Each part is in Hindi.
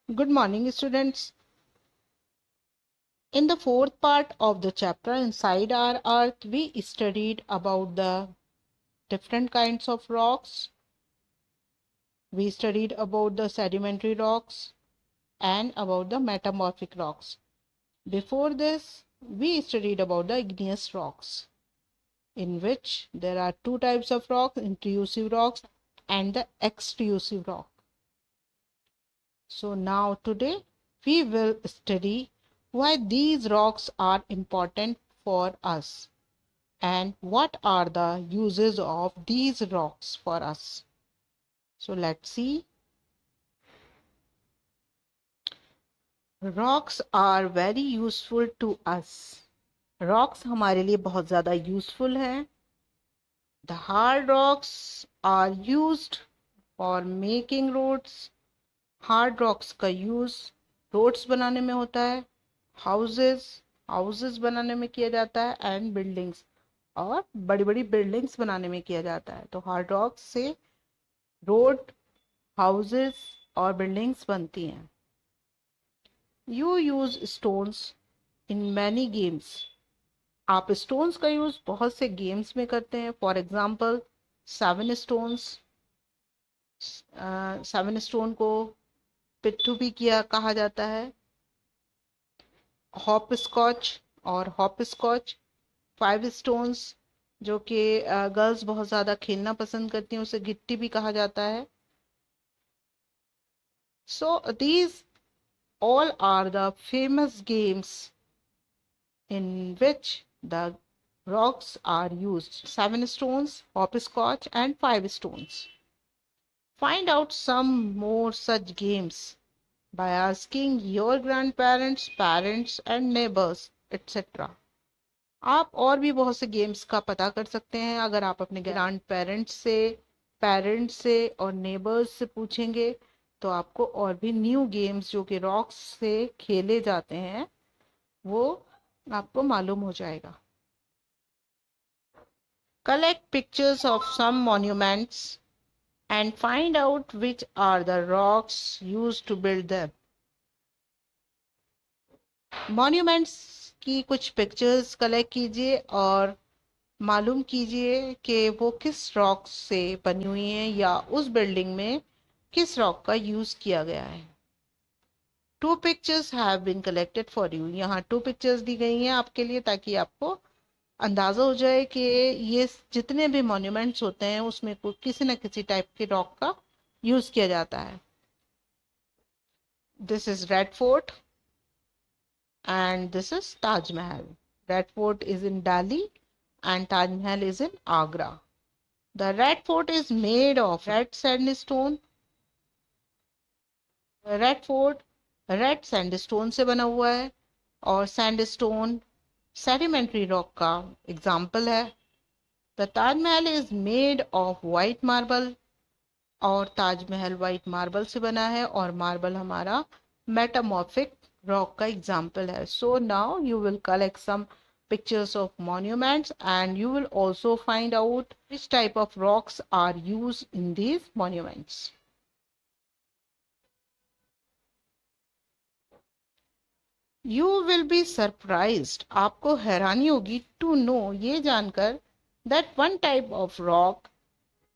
Good morning, students. In the fourth part of the chapter Inside Our Earth, we studied about the different kinds of rocks. We studied about the sedimentary rocks and about the metamorphic rocks. Before this, we studied about the igneous rocks, in which there are two types of rocks, intrusive rocks and the extrusive rock. So now today we will study why these rocks are important for us and what are the uses of these rocks for us. So let's see. Rocks are very useful to us. Rocks हमारे लिए बहुत ज़्यादा useful हैं. The hard rocks are used for making roads. Hard rocks का use roads बनाने में होता है. हाउसेस बनाने में किया जाता है एंड बिल्डिंग्स और बड़ी बड़ी बिल्डिंग्स बनाने में किया जाता है. तो हार्ड रॉक से रोड, हाउसेस और बिल्डिंग्स बनती हैं. You use stones in many games. आप स्टोन्स का यूज बहुत से गेम्स में करते हैं. फॉर एग्जाम्पल सेवन स्टोन को पिट्ठू भी कहा जाता है. हॉप स्कॉच 5 स्टोन्स जो कि गर्ल्स बहुत ज़्यादा खेलना पसंद करती हैं, उसे गिट्टी भी कहा जाता है. So these all are the famous games in which the rocks are used. 7 stones, hopscotch and 5 stones. Find out some more such games by asking your grandparents, parents and neighbors, etc. आप और भी बहुत से गेम्स का पता कर सकते हैं अगर आप अपने ग्रैंड पेरेंट्स से और नेबर्स से पूछेंगे तो आपको और भी न्यू गेम्स जो कि रॉक्स से खेले जाते हैं वो आपको मालूम हो जाएगा. Collect pictures of some monuments and find out which are the rocks used to build them. Monuments की कुछ पिक्चर्स कलेक्ट कीजिए और मालूम कीजिए कि वो किस रॉक से बनी हुई हैं या उस बिल्डिंग में किस रॉक का यूज किया गया है. 2 pictures have been collected for you. यहाँ 2 पिक्चर्स दी गई हैं आपके लिए ताकि आपको अंदाजा हो जाए कि ये जितने भी मॉन्यूमेंट्स होते हैं उसमें किसी न किसी टाइप के रॉक का यूज किया जाता है. This is red fort and this is Taj Mahal. Red Fort is in Delhi and Taj Mahal is in Agra. The Red Fort is made of red sandstone. Red Fort red sandstone से बना हुआ है और sandstone sedimentary rock का example है. The Taj Mahal is made of white marble और ताजमहल white marble से बना है और marble हमारा metamorphic rock का example है. So now you will collect some pictures of monuments and you will also find out which type of rocks are used in these monuments. You will be surprised. आपको हैरानी होगी to know ये जानकर that one type of rock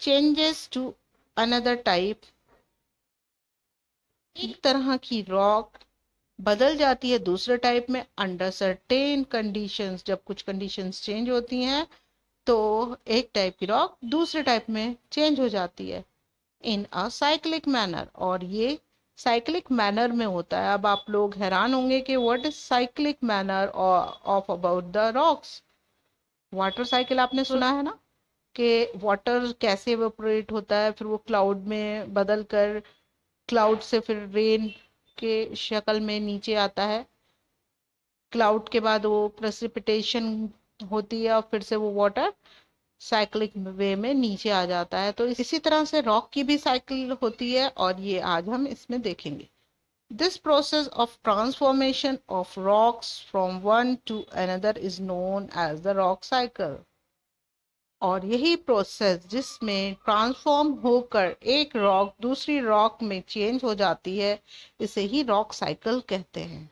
changes to another type. एक तरह की रॉक बदल जाती है दूसरे टाइप में अंडर सर्टेन कंडीशंस. जब कुछ कंडीशंस चेंज होती हैं तो एक टाइप की रॉक दूसरे टाइप में चेंज हो जाती है इन अ साइक्लिक मैनर. और ये साइक्लिक मैनर में होता है. अब आप लोग हैरान होंगे कि what is cyclic manner of about the rocks. Water cycle आपने सुना है ना कि वाटर कैसे इवेपोरेट होता है, फिर वो क्लाउड में बदल कर क्लाउड से फिर रेन के शक्ल में नीचे आता है. क्लाउड के बाद वो प्रेसिपिटेशन होती है और फिर से वो वाटर साइक्लिक वे में नीचे आ जाता है. तो इसी तरह से रॉक की भी साइकिल होती है और ये आज हम इसमें देखेंगे. This process of transformation of rocks from one to another is known as the rock cycle. और यही प्रोसेस जिसमें ट्रांसफॉर्म होकर एक रॉक दूसरी रॉक में चेंज हो जाती है, इसे ही रॉक साइकिल कहते हैं।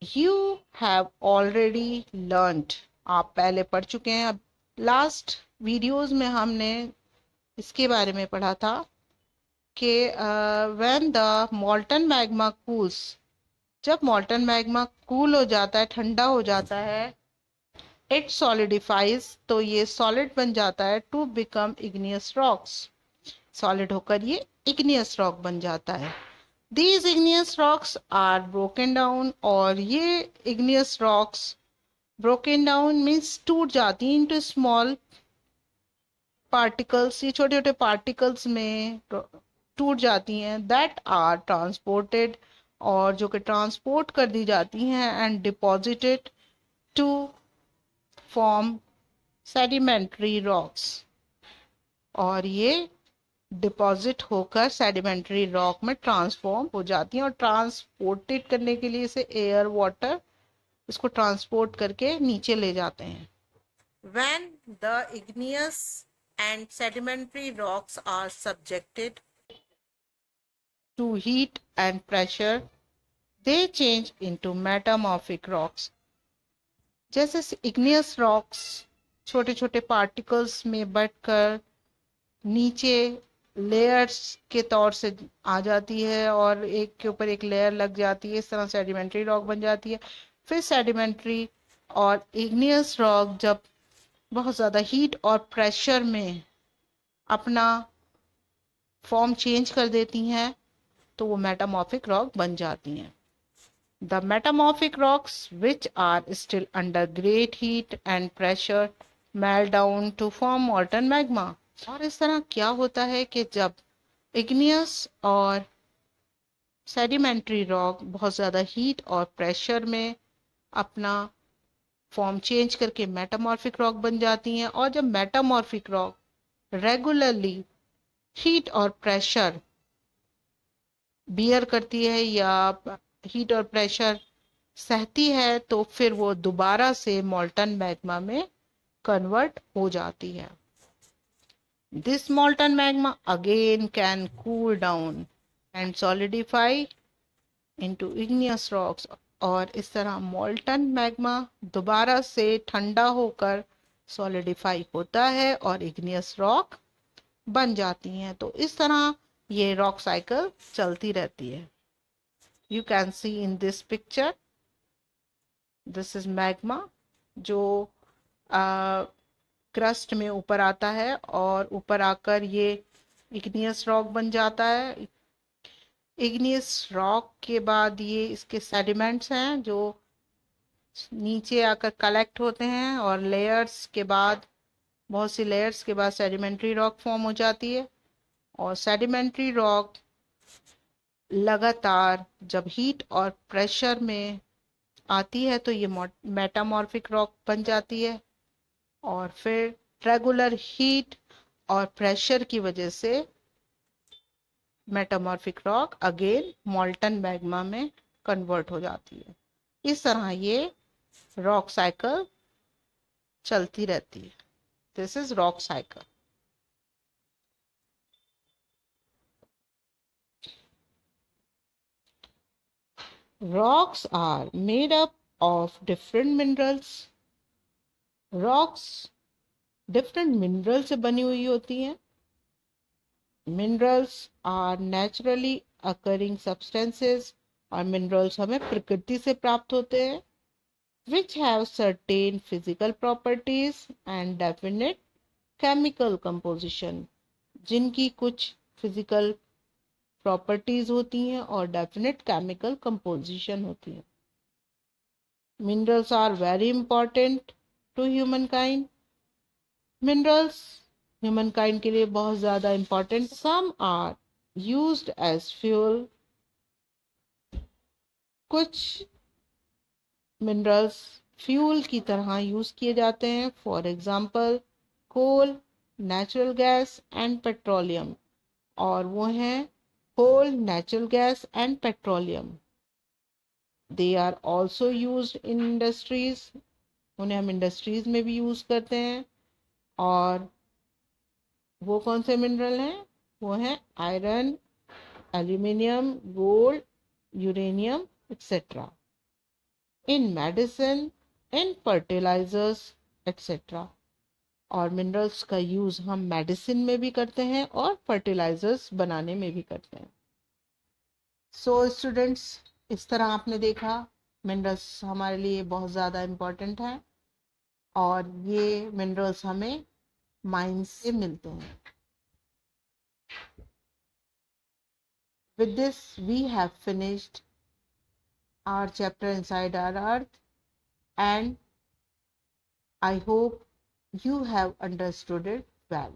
यू हैव ऑलरेडी लर्नड, आप पहले पढ़ चुके हैं। अब लास्ट वीडियोस में हमने इसके बारे में पढ़ा था कि व्हेन द मॉल्टन मैग्मा कूल्स, जब मॉल्टन मैग्मा कूल हो जाता है, ठंडा हो जाता है, इट सॉलिडिफाइज, तो ये सॉलिड बन जाता है, to become igneous rocks, solid होकर ये इग्नियस रॉक बन जाता है। These igneous rocks are broken down, और ये igneous rocks broken down means टूट जाती हैं इनटू स्मॉल पार्टिकल्स, ये छोटे छोटे पार्टिकल्स में टूट जाती हैं, दैट आर ट्रांसपोर्टेड, और जो कि ट्रांसपोर्ट कर दी जाती हैं, and deposited to form sedimentary rocks, और ये डिपॉजिट होकर सेडिमेंट्री रॉक में ट्रांसफॉर्म हो जाती हैं। और ट्रांसपोर्टेड करने के लिए इसे एयर वाटर इसको ट्रांसपोर्ट करके नीचे ले जाते हैं। When the igneous and sedimentary rocks are subjected to heat and pressure, they change into metamorphic rocks. जैसे igneous rocks छोटे छोटे पार्टिकल्स में बढ़कर नीचे लेयर्स के तौर से आ जाती है, और एक के ऊपर एक लेयर लग जाती है, इस तरह सेडिमेंट्री रॉक बन जाती है। फिर सेडिमेंट्री और इग्नियस रॉक जब बहुत ज़्यादा हीट और प्रेशर में अपना फॉर्म चेंज कर देती हैं, तो वो मेटामॉर्फिक रॉक बन जाती हैं। The metamorphic rocks which are still under great heat and pressure melt down to form molten magma. और इस तरह क्या होता है कि जब इग्नियस और सेडिमेंट्री रॉक बहुत ज़्यादा हीट और प्रेशर में अपना फॉर्म चेंज करके मेटामॉर्फिक रॉक बन जाती हैं, और जब मेटामॉर्फिक रॉक रेगुलरली हीट और प्रेशर बियर करती है या हीट और प्रेशर सहती है, तो फिर वो दोबारा से मॉल्टन मैग्मा में कन्वर्ट हो जाती है। This मॉल्टन magma again can cool down and solidify into igneous rocks, और इस तरह मॉल्टन मैग्मा दोबारा से ठंडा होकर सॉलिडिफाई होता है और इग्नियस रॉक बन जाती हैं। तो इस तरह ये रॉक साइकिल चलती रहती है। You can see in this picture, this is magma जो क्रस्ट में ऊपर आता है, और ऊपर आकर ये इग्नियस रॉक बन जाता है। इग्नियस रॉक के बाद ये इसके सेडिमेंट्स हैं जो नीचे आकर कलेक्ट होते हैं, और लेयर्स के बाद, बहुत सी लेयर्स के बाद सेडिमेंट्री रॉक फॉर्म हो जाती है। और सेडिमेंट्री रॉक लगातार जब हीट और प्रेशर में आती है तो ये मेटामॉर्फिक रॉक बन जाती है, और फिर रेगुलर हीट और प्रेशर की वजह से मेटामॉर्फिक रॉक अगेन मॉल्टन मैग्मा में कन्वर्ट हो जाती है। इस तरह ये रॉक साइकिल चलती रहती है। This is rock cycle. Rocks are made up of different minerals. Rocks different minerals से बनी हुई होती हैं। Minerals are naturally occurring substances, और minerals हमें प्रकृति से प्राप्त होते हैं, which have certain physical properties and definite chemical composition, जिनकी कुछ physical प्रॉपर्टीज होती हैं और डेफिनेट केमिकल कंपोजिशन होती है। Minerals are very important to humankind. Minerals humankind के लिए बहुत ज़्यादा important. Some are used as fuel, कुछ मिनरल्स फ्यूल की तरह यूज किए जाते हैं। For example coal, natural gas and petroleum, और वो हैं coal, natural gas and petroleum. They are also used in industries उन्हें हम इंडस्ट्रीज में भी यूज करते हैं। और वो कौन से मिनरल हैं? वो हैं iron, aluminium, gold, uranium etcetera, in medicine, in fertilizers etcetera. और मिनरल्स का यूज हम मेडिसिन में भी करते हैं और फर्टिलाइजर्स बनाने में भी करते हैं। सो स्टूडेंट्स, इस तरह आपने देखा मिनरल्स हमारे लिए बहुत ज़्यादा इम्पोर्टेंट हैं और ये मिनरल्स हमें माइंस से मिलते हैं। With this, we have finished our chapter Inside Our Earth, and I hope you have understood it well.